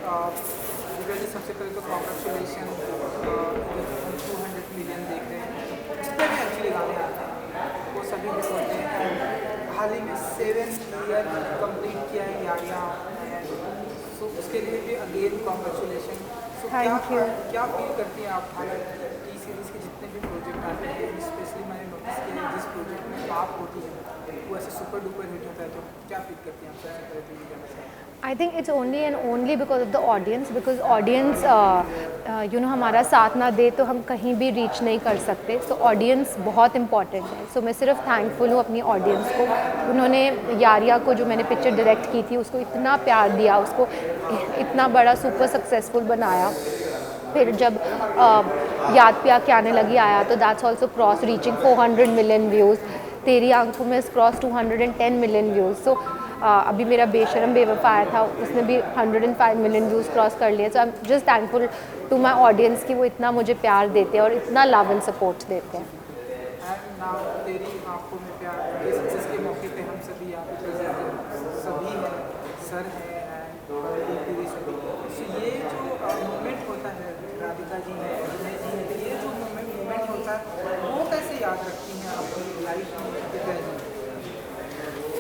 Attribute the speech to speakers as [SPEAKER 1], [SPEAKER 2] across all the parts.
[SPEAKER 1] दिव्या जी, सबसे पहले तो कॉन्ग्रेचुलेशन, 200 मिलियन देख रहे हैं। जितने भी एक्चुअली गाने आते हैं वो सभी हिट होते हैं। एंड हाल ही में 7 ईयर कंप्लीट किया है यारियाँ, सो उसके लिए भी अगेन कॉन्ग्रेचुलेशन। सो क्या
[SPEAKER 2] थैंक यू।
[SPEAKER 1] क्या फील करती हैं आप, हालांकि टी सीरीज़ के जितने भी प्रोजेक्ट आते हैं, स्पेशली मैंने नोटिस किया है जिस प्रोजेक्ट में आप होती है वो ऐसे सुपर डुपर हिट होता है, तो क्या फील करती हैं आप? सबसे पहले तो ये जानना चाहेंगे।
[SPEAKER 2] I think it's only and only because of the audience, because audience हमारा साथ ना दे तो हम कहीं भी रीच नहीं कर सकते। सो ऑडियंस बहुत इंपॉर्टेंट है। सो मैं सिर्फ थैंकफुल हूँ अपनी ऑडियंस को। उन्होंने यारिया को, जो मैंने पिक्चर डायरेक्ट की थी, उसको इतना प्यार दिया, उसको इतना बड़ा सुपर सक्सेसफुल बनाया। फिर जब याद पिया के आने लगी आया तो that's also cross reaching 400 million views. तेरी आंखों में क्रॉस 210 मिलियन व्यूज़। सो अभी मेरा बेशरम बेवफा आया था, उसने भी 105 मिलियन व्यूज़ क्रॉस कर लिए। So I am just thankful to my audience कि वो इतना मुझे प्यार देते हैं और इतना लव एंड सपोर्ट देते हैं।
[SPEAKER 1] एंड नाउ तेरी आंखों में प्यार के सक्सेस के मौके पे हम सभी यहाँ पे प्रेजेंट सभी हैं, सर हैं एंड पूरी सभी। सो ये जो मोमेंट होता है राधिका जी ने, विनय जी ने, ये जो मोमेंट होता है वो कैसे याद रखती हैं अपनी लाइफ में Divya ji?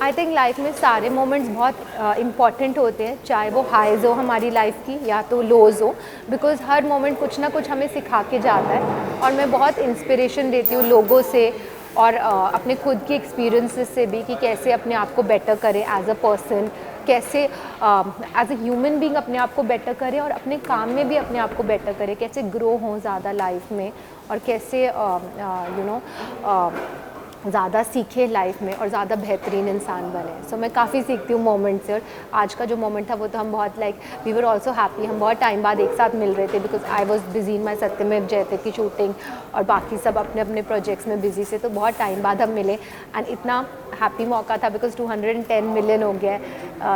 [SPEAKER 2] I think life में सारे मोमेंट्स बहुत इम्पॉर्टेंट होते हैं, चाहे वो हाइज़ हो हमारी लाइफ की या तो लोज़ हो, बिकॉज़ हर मोमेंट कुछ ना कुछ हमें सिखा के जाता है। और मैं बहुत इंस्पिरेशन देती हूँ लोगों से और अपने खुद की एक्सपीरियंसेस से भी, कि कैसे अपने आप को बेटर करें एज अ पर्सन, कैसे एज अ ह्यूमन बीइंग अपने आप को बेटर करें और अपने काम में भी अपने आप को बेटर करें, कैसे ग्रो हों ज़्यादा लाइफ में और कैसे ज़्यादा सीखे लाइफ में और ज़्यादा बेहतरीन इंसान बने। सो मैं काफ़ी सीखती हूँ मोमेंट से। और आज का जो मोमेंट था वो तो हम बहुत वी वर ऑल्सो हैप्पी। हम बहुत टाइम बाद एक साथ मिल रहे थे, because I was busy in my Satyamev Jayate की शूटिंग और बाकी सब अपने अपने प्रोजेक्ट्स में बिजी से, तो बहुत टाइम बाद हम मिले। एंड इतना हैप्पी मौका था बिकॉज 210 मिलियन हो गया है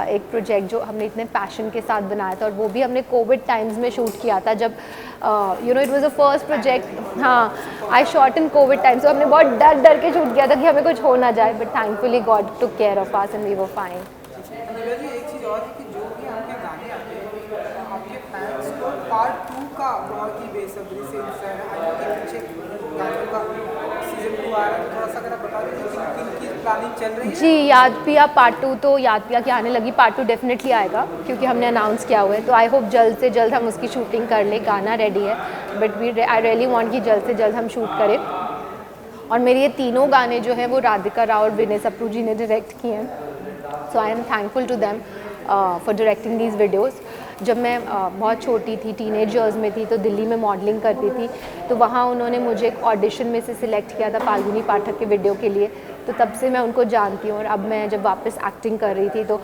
[SPEAKER 2] एक प्रोजेक्ट जो हमने इतने पैशन के साथ बनाया था, और वो भी हमने कोविड टाइम्स में शूट किया था, जब it was a first project. हाँ, I shot in Covid time, so हमने बहुत डर डर के शूट किया था कि हमें कुछ हो ना जाए, but thankfully God took care of us and we were fine.
[SPEAKER 1] Divya ji, एक चीज़ और है कि जो भी आपके गाने आते हैं आपके फैंस को पार्ट 2 का बहुत ही बेसब्री से इंतजार है। आई नो कि पीछे गानों का सीजन 2 आ रहा है, तो थोड़ा सा अगर आप बता दीजिए कि किन की प्लानिंग चल रही है।
[SPEAKER 2] जी, याद पिया पार्ट 2 तो याद पिया के आने लगी, पार्ट 2 डेफिनेटली आएगा क्योंकि हमने अनाउंस किया हुआ है। तो आई होप जल्द से जल्द हम उसकी शूटिंग कर लें। गाना रेडी है, बट आई रियली वांट कि जल्द से जल्द हम शूट करें। और मेरे ये तीनों गाने जो हैं वो राधिका राव और विनय सप्रू जी ने डायरेक्ट किए हैं। So I am thankful to them for directing these videos. जब मैं बहुत छोटी थी, टीनेज ईयर्स में थी, तो दिल्ली में मॉडलिंग करती थी, तो वहाँ उन्होंने मुझे एक ऑडिशन में से सिलेक्ट किया था फाल्गुनी पाठक के वीडियो के लिए। तो तब से मैं उनको जानती हूँ। और अब मैं जब वापस एक्टिंग कर रही थी तो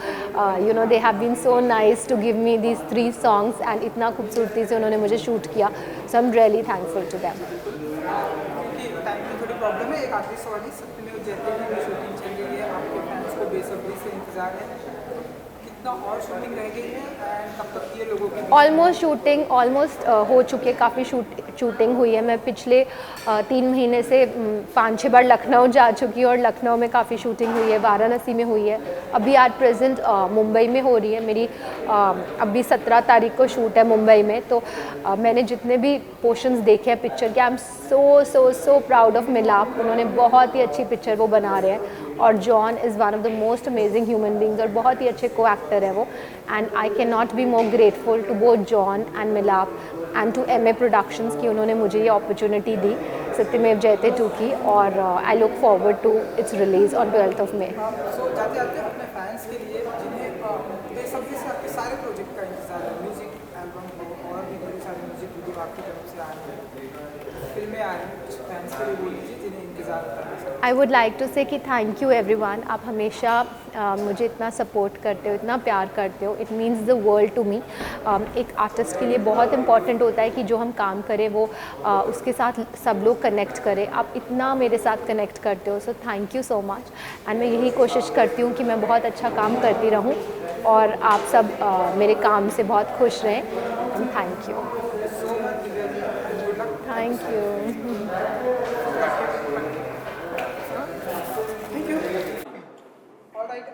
[SPEAKER 2] they have been so nice to give me these 3 songs and इतना खूबसूरती से उन्होंने मुझे शूट किया। So I am really thankful to them.
[SPEAKER 1] क्योंकि टाइम की थोड़ी प्रॉब्लम है, एक आखिरी सवाल ही, सत्यमेव जयते की भी शूटिंग चल रही है, आपके फैंस को बेसब्री से इंतजार है, कितना और शूटिंग रह गई है एंड कब तक ये लोगों की
[SPEAKER 2] ऑलमोस्ट शूटिंग हो चुकी है, काफ़ी शूटिंग हुई है। मैं पिछले 3 महीने से 5-6 बार लखनऊ जा चुकी हूँ और लखनऊ में काफ़ी शूटिंग हुई है, वाराणसी में हुई है, अभी एट प्रेजेंट मुंबई में हो रही है मेरी। अभी 17 तारीख को शूट है मुंबई में। तो मैंने जितने भी पोर्शंस देखे हैं पिक्चर के, I am so proud of मिलाप। उन्होंने बहुत ही अच्छी पिक्चर वो बना रहे हैं और John is one of the most amazing human beings और बहुत ही अच्छे को एक्टर है वो। And I can not be more grateful to both John and Milap and to MA productions की उन्होंने मुझे ये अपॉर्चुनिटी दी सत्यमेव जयते 2 की। और I look forward to its release on 12th of May।
[SPEAKER 1] So जाते जाते अपने फैंस के लिए, जिन्हें बेसब्री से आपके सारे प्रोजेक्ट का इंतजार है, म्यूजिक एल्बम हो और भी बड़े सारे म्यूजिक वीडियो आपकी तरफ से आ रहे हैं, फिल्में आ रही हैं, कुछ फैंस के लिए बोल दीजिए जिन्हें इंतजार करना है।
[SPEAKER 2] आई वुड लाइक टू से कि थैंक यू एवरीवन। आप हमेशा मुझे इतना सपोर्ट करते हो, इतना प्यार करते हो, it means the world to me. एक आर्टिस्ट के लिए बहुत इंपॉर्टेंट होता है कि जो हम काम करें वो उसके साथ सब लोग कनेक्ट करें। आप इतना मेरे साथ कनेक्ट करते हो, so thank you so much. And मैं यही कोशिश करती हूँ कि मैं बहुत अच्छा काम करती रहूँ और आप सब मेरे काम से बहुत खुश रहें। And thank you. Thank you.
[SPEAKER 1] Alright,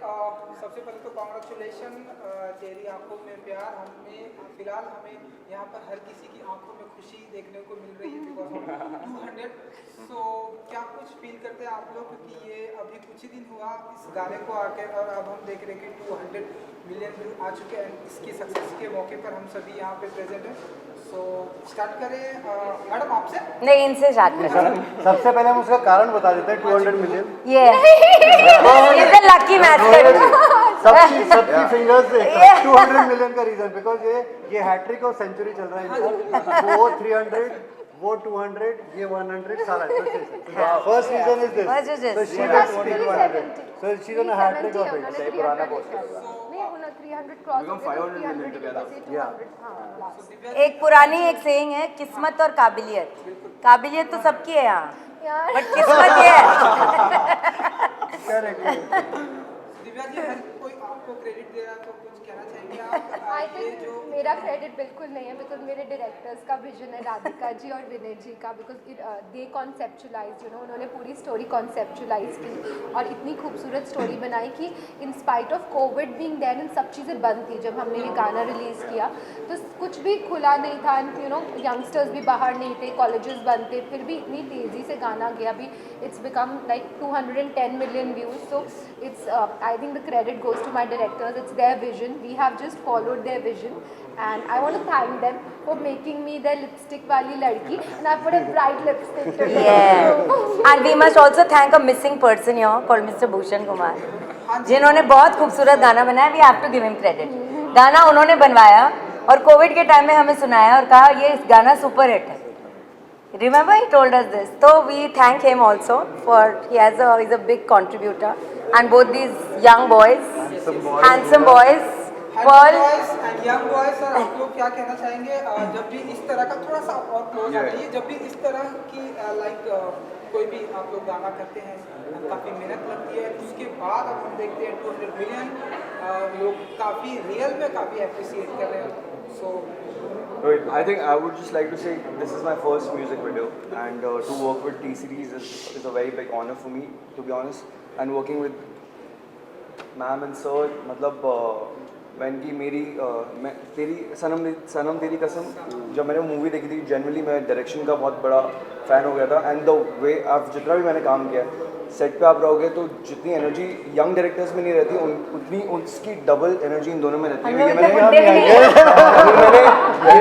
[SPEAKER 1] सबसे पहले तो कॉन्ग्रेचुलेशन। ऑडिशन तेरी आंखों में प्यार हमें फिलहाल हमें यहाँ पर हर किसी की आंखों में खुशी देखने को मिल रही है बिकॉज 200 सो क्या कुछ फील करते हैं आप लोग क्योंकि ये अभी कुछ ही दिन हुआ इस गाने को आके और अब हम देख रहे हैं कि 200 मिलियन व्यू आ चुके हैं इसकी सक्सेस के मौके पर हम सभी यहाँ पे प्रेजेंट हैं सो स्टार्ट करें मैडम आपसे
[SPEAKER 3] नहीं इनसे स्टार्ट करें
[SPEAKER 4] सबसे पहले हम उसका कारण बता देते हैं 200 मिलियन
[SPEAKER 3] ये इज द लकी मैच
[SPEAKER 4] सबकी फिंगर्स से 200 मिलियन का रीजन बिकॉज ये हैट्रिक और सेंचुरी चल रहा है इनका वो 300 वो 200 ये 100 सारा first reason is this so she was speaking 100 so she's on a hat trick of it
[SPEAKER 2] सही पुराना पोस्ट नहीं उन्होंने 300 क्रॉस हो गए 500 मिलियन टुगेदर हां
[SPEAKER 3] एक पुरानी एक सेइंग है किस्मत और काबिलियत तो सबकी है यहाँ बट किस्मत ये है
[SPEAKER 4] करेक्ट
[SPEAKER 1] दिव्या जी हर कोई आपको क्रेडिट दे रहा है तो कुछ कहना चाहेंगे आप
[SPEAKER 2] आई
[SPEAKER 1] ये
[SPEAKER 2] थिंक
[SPEAKER 1] जो
[SPEAKER 2] मेरा क्रेडिट बिल्कुल नहीं है बिकॉज मेरे डायरेक्टर्स का विजन है राधिका जी और विनय जी का बिकॉज दे कॉन्सेप्चुलाइज उन्होंने पूरी स्टोरी कॉन्सेप्चुलाइज की और इतनी खूबसूरत स्टोरी बनाई कि in spite of Covid being there इन सब चीज़ें बंद थी जब हमने ये गाना रिलीज़ किया तो कुछ भी खुला नहीं था यंगस्टर्स भी बाहर नहीं थे कॉलेजेस बंद थे फिर भी इतनी तेज़ी से गाना गया अभी it's become like 210 million views so it's I think the credit goes to my directors. It's their vision. We have just followed their vision, and I want to thank them for making me their lipstick wali ladki, and I put a bright lipstick today.
[SPEAKER 3] Yeah. And we must also thank a missing person here called Mr. Bhushan Kumar, जिन्होंने बहुत खूबसूरत गाना बनाया. We have to give him credit. गाना उन्होंने बनवाया और Covid के टाइम में हमें सुनाया और कहा ये गाना सुपर हिट है. Remember he told us this. So we thank him also for he's a big contributor. And both these young boys, handsome boys, Pearl.
[SPEAKER 1] And young boys और आप लोग क्या कहना चाहेंगे जब भी इस तरह का थोड़ा सा और क्लोज आ जाइए जब भी इस तरह की लाइक कोई भी आप लोग गाना करते हैं काफ़ी मेहनत लगती है उसके बाद अब हम देखते हैं 200 मिलियन लोग काफ़ी रियल में काफ़ी अप्रिशिएट कर रहे हैं सो
[SPEAKER 5] Right. I think I would just like to say this is my first music video, and to work with T-Series is a very big honor for me, to be honest. And working with ma'am and sir, मतलब when की मेरी मैं तेरी सनम तेरी कसम जब मैंने movie देखी थी जनरली मैं डायरेक्शन का बहुत बड़ा फ़ैन हो गया था एंड द वे आप जितना भी मैंने काम किया सेट पे आप रहोगे तो जितनी एनर्जी यंग डायरेक्टर्स में नहीं रहती उतनी उसकी डबल एनर्जी इन दोनों में रहती है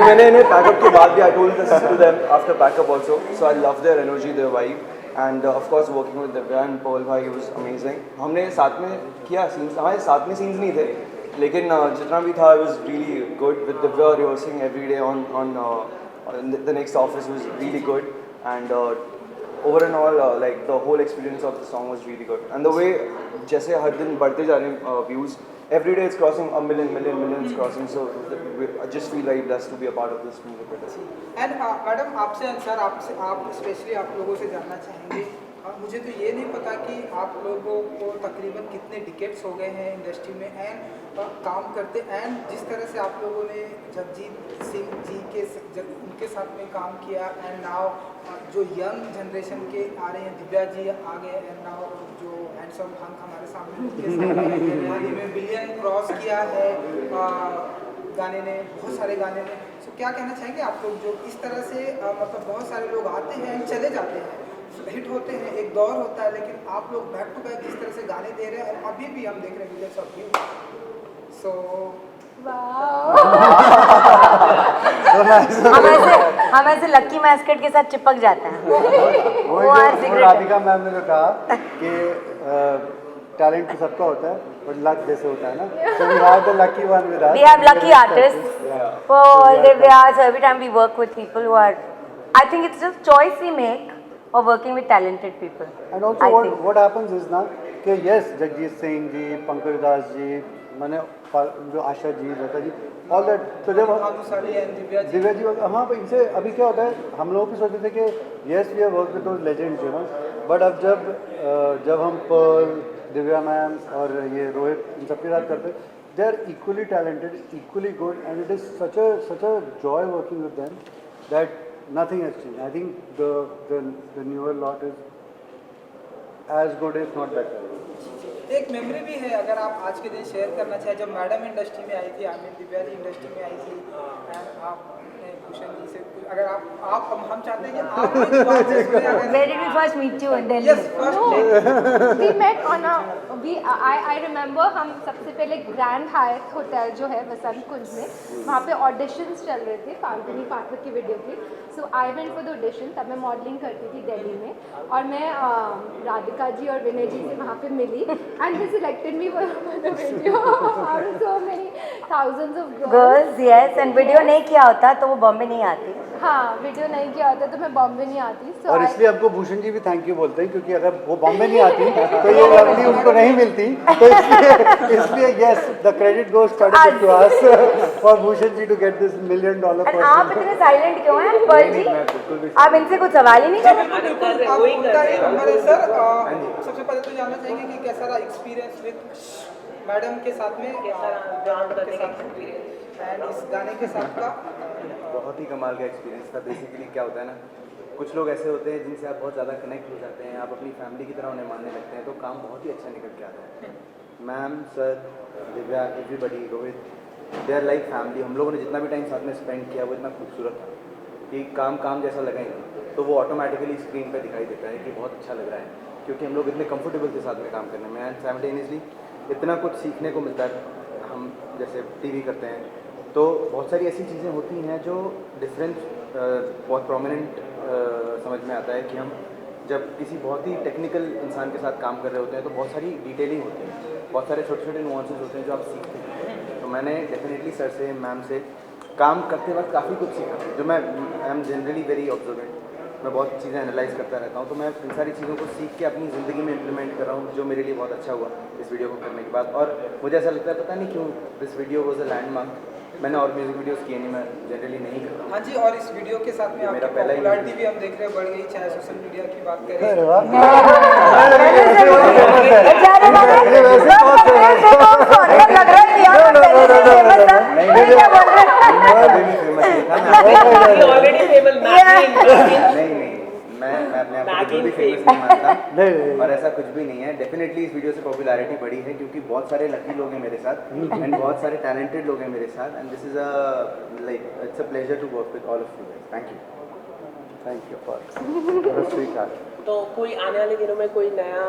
[SPEAKER 5] मैंने इन्हें पैकअप के बाद भी I told this to them after packup also so I love their energy their vibe and of course working with Divya and Paul भाई वाज अमेजिंग हमने साथ में किया सीन्स हमारे साथ में सीन्स नहीं थे लेकिन जितना भी था was really good with Divya rehearsing every day on the next office was really good and over and all like the whole experience of the song was really good and the way जैसे हर दिन बढ़ते जा रहे हैं views every day it's crossing a million crossing so I just feel very blessed to be a part of this music video.
[SPEAKER 1] And madam आपसे sir आपसे आप specially आप लोगों से जानना चाहेंगे मुझे तो ये नहीं पता कि आप लोगों को तकरीबन कितने डिकेट्स हो गए हैं इंडस्ट्री में एंड काम करते एंड जिस तरह से आप लोगों ने जगजीत सिंह जी के उनके साथ में काम किया एंड नाउ जो यंग जनरेशन के आ रहे हैं दिव्या जी आ गए एंड नाउ जो हैंडसम हंक हमारे सामने उनके साथ में बिलियन क्रॉस किया है गाने ने बहुत सारे गाने ने सो क्या कहना चाहेंगे आप लोग जो इस तरह से मतलब बहुत सारे लोग आते हैं चले जाते हैं हिट होते हैं एक दौर होता है लेकिन आप लोग बैक टू बैक जिस तरह से गाने दे रहे हैं और अभी भी हम देख रहे हैं मिलियंस ऑफ व्यू सो
[SPEAKER 3] हम ऐसे लक्की मैस्केट के साथ चिपक जाते हैं
[SPEAKER 4] वो राधिका मैम ने जो कहा कि टैलेंट तो सबका होता है बट लक जैसे होता है ना so we have the lucky one with us
[SPEAKER 3] we have lucky artists Paul Divya so every time we work with people who are I think it's just choice we make of working with talented people
[SPEAKER 4] and also what happens is ना कि yes Jagjit Singh ji Pankaj Das ji मैंने जो Asha ji Lata ji all that तो जब दिव्या जी हाँ पर इनसे अभी क्या होता है हम लोग भी सोचते थे कि yes we are work with those legends you know but अब जब हम पर्ल दिव्या मैम और ये रोहित इन सबके साथ करते they are equally talented equally good and it is such a joy working with them that nothing has changed. I think the newer lot is as good if not better.
[SPEAKER 1] एक memory भी है अगर आप आज के दिन share करना चाहें, जब मैडम इंडस्ट्री में आई थी, I mean Divya ji industry में आई थी, एंड आपने भूषण जी से कुछ अगर आप हम चाहते हैं कि आप भी बात से सुने अगर
[SPEAKER 3] Where did we first meet you in Delhi?
[SPEAKER 1] Yes first
[SPEAKER 2] We met on a I remember हम सबसे पहले ग्रैंड हायत होटल जो है वसंत कुंज में, वहाँ पे ऑडिशंस चल रहे थे फाल्गुनी पाठक की वीडियो की. So I went for the audition. तब मैं मॉडलिंग करती थी दिल्ली में, और मैं राधिका जी और विनय जी से वहाँ पे मिली, and they selected me for the video. So many thousands of
[SPEAKER 3] Girls, yes, and video नहीं किया होता तो वो बॉम्बे नहीं आती.
[SPEAKER 2] हाँ, वीडियो नहीं किया होता तो मैं बॉम्बे नहीं आती. So
[SPEAKER 4] और
[SPEAKER 2] I-
[SPEAKER 4] इसलिए हमको भूषण जी भी थैंक यू बोलते हैं, क्योंकि अगर वो बॉम्बे नहीं आती तो ये लवली उनको नहीं मिलती. तो इसलिए yes, the credit goes to us for Bhushan ji to get this $1 million
[SPEAKER 3] And आप इतने साइलेंट क्यों हैं पर्ल जी? आप इनसे कुछ सवाल ही नहीं करते?
[SPEAKER 1] बिल्कुल आप उनका ही नंबर है सर. सबसे पहले तो जानना चाहेंगे कि कैसा रहा एक्सपीरियंस विद मैडम के साथ में, के साथ एंड इस गाने के साथ का.
[SPEAKER 6] बहुत ही कमाल का एक्सपीरियंस था. बेसिकली क्या होता है ना, कुछ लोग ऐसे होते हैं जिनसे आप बहुत ज़्यादा कनेक्ट हो जाते हैं, आप अपनी फैमिली की तरह उन्हें मानने लगते हैं, तो काम बहुत ही अच्छा निकल के आता है. Ma'am, sir, Divya, everybody, Rohit, they are like family. हम लोगों ने जितना भी टाइम साथ में स्पेंड किया वो इतना खूबसूरत था कि काम जैसा लगा ही नहीं, तो वो ऑटोमेटिकली स्क्रीन पर दिखाई देता है कि बहुत अच्छा लग रहा है, क्योंकि हम लोग इतने कंफर्टेबल थे साथ में काम करने में. एंड साइमल्टेनियसली इतना कुछ सीखने को मिलता है. हम जैसे टीवी करते हैं तो बहुत सारी ऐसी चीज़ें होती हैं जो डिफरेंस बहुत प्रोमिनेंट समझ में आता है कि हम जब किसी बहुत ही टेक्निकल इंसान के साथ काम कर रहे होते हैं तो बहुत सारी डिटेलिंग होती है, बहुत सारे छोटे छोटे नुआंसेस होते हैं जो आप सीखते हैं. तो मैंने डेफिनेटली सर से, मैम से काम करते वक्त काफ़ी कुछ सीखा. जो मैं I am generally very observant, मैं बहुत चीज़ें एनालाइज करता रहता हूँ, तो मैं इन सारी चीज़ों को सीख के अपनी ज़िंदगी में इम्प्लीमेंट कर रहा हूँ, जो मेरे लिए बहुत अच्छा हुआ इस वीडियो को करने के बाद. और मुझे ऐसा लगता है, पता नहीं क्यों, this video was a landmark. मैंने और म्यूज़िक वीडियोस किए नहीं, मैं जनरली नहीं करता.
[SPEAKER 1] हाँ जी, और इस वीडियो के साथ में
[SPEAKER 6] मेरा
[SPEAKER 1] आपकी
[SPEAKER 6] पहला ही
[SPEAKER 1] पॉपुलैरिटी भी हम देख रहे हैं बढ़ गई, चाहे सोशल मीडिया की बात करें.
[SPEAKER 4] अरे वाह.
[SPEAKER 3] बेचारे वाले
[SPEAKER 4] वैसे बहुत
[SPEAKER 3] लग रहा है कि यार पहले से फेमस था.
[SPEAKER 6] नहीं,
[SPEAKER 3] क्या बोल रहे हैं?
[SPEAKER 6] कभी भी फेमस नहीं था. मैं
[SPEAKER 7] ऑलरेडी फेमस
[SPEAKER 6] नहीं, मैं अपने आप को बिल्कुल भी फेमस नहीं मानता.
[SPEAKER 4] नहीं.
[SPEAKER 6] और ऐसा कुछ भी नहीं है. डेफिनेटली इस वीडियो से पॉपुलैरिटी बढ़ी है क्योंकि बहुत सारे लकी लोग हैं मेरे साथ एंड बहुत सारे टैलेंटेड लोग हैं मेरे साथ. And this is it's a pleasure to work with all of you. Thank you for स्वीकार.
[SPEAKER 7] तो कोई आने वाले दिनों में कोई नया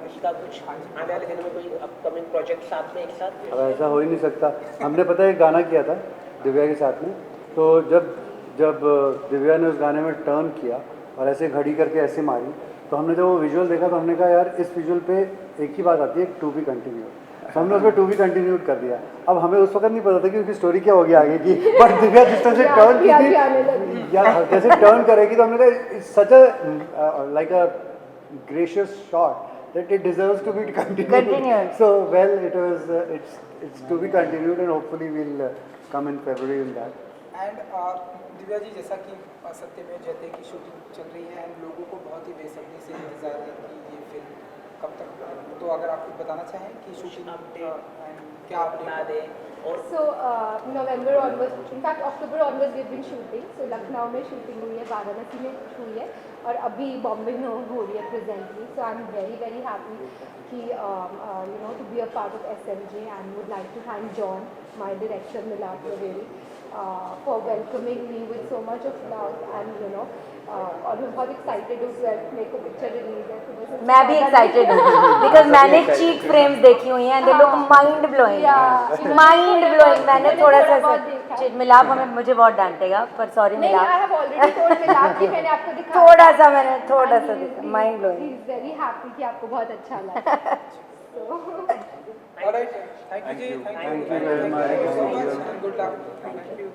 [SPEAKER 7] इसका कुछ आने वाले दिनों में कोई अपकमिंग प्रोजेक्ट साथ में एक साथ?
[SPEAKER 4] अब ऐसा हो ही नहीं सकता. हमने पता है एक गाना किया था दिव्या के साथ में, तो जब दिव्या ने उस गाने में टर्न किया और ऐसे घड़ी करके ऐसे मारी, तो हमने जब वो विजुअल देखा तो हमने कहा यार इस विजुअल पे एक ही बात आती है, टू बी कंटिन्यूड. तो हमने उसमें टू बी कंटिन्यूड कर दिया. अब हमें उस वक्त नहीं पता था कि उसकी स्टोरी क्या होगी आगे की, बट दिव्या जिस तरह से टर्न की थी या जैसे टर्न करेगी, तो हमने कहा such a like a gracious shot that it deserves to be continued. So well, it's to be continued and hopefully we'll come in February in that.
[SPEAKER 1] And Divya ji, जैसा कि सत्यमेव जयते की शूटिंग चल रही है एंड लोगों को बहुत ही बेसब्री से इंतजार है कि ये फिल्म कब तक, तो अगर आप कुछ बताना चाहें कि शूटिंग एंड क्या
[SPEAKER 7] बता
[SPEAKER 1] अपडेट.
[SPEAKER 7] दें. और
[SPEAKER 2] So November onwards, in fact October onwards we've been shooting. So Lucknow में शूटिंग हुई है, वाराणसी में हुई है, और अभी बॉम्बे में हो रही है presently. So I'm very happy कि you know to be a part of SMJ, and would like to thank John, my director Milad Javeri, for welcoming me with so much of love, and you know और मैं बहुत excited हूँ कि मेरे को picture release है. तो बस
[SPEAKER 3] मैं भी एक्साइटेड हूँ बिकॉज मैंने चीक फ्रेम्स देखी हुई हैं, दे लुक माइंड ब्लोइंग. मैंने थोड़ा सा मिलाप, हमें मुझे बहुत डांटेगा पर सॉरी
[SPEAKER 2] नहीं, I
[SPEAKER 3] मिलाप.
[SPEAKER 2] have already told मिलाप कि मैंने आपको दिखाया.
[SPEAKER 3] थोड़ा सा देखा, mind blowing.
[SPEAKER 2] He is very happy कि आपको बहुत अच्छा लगा. So
[SPEAKER 1] alright, thank you ji, thank you
[SPEAKER 4] very much.
[SPEAKER 1] So much and good luck. Thank you.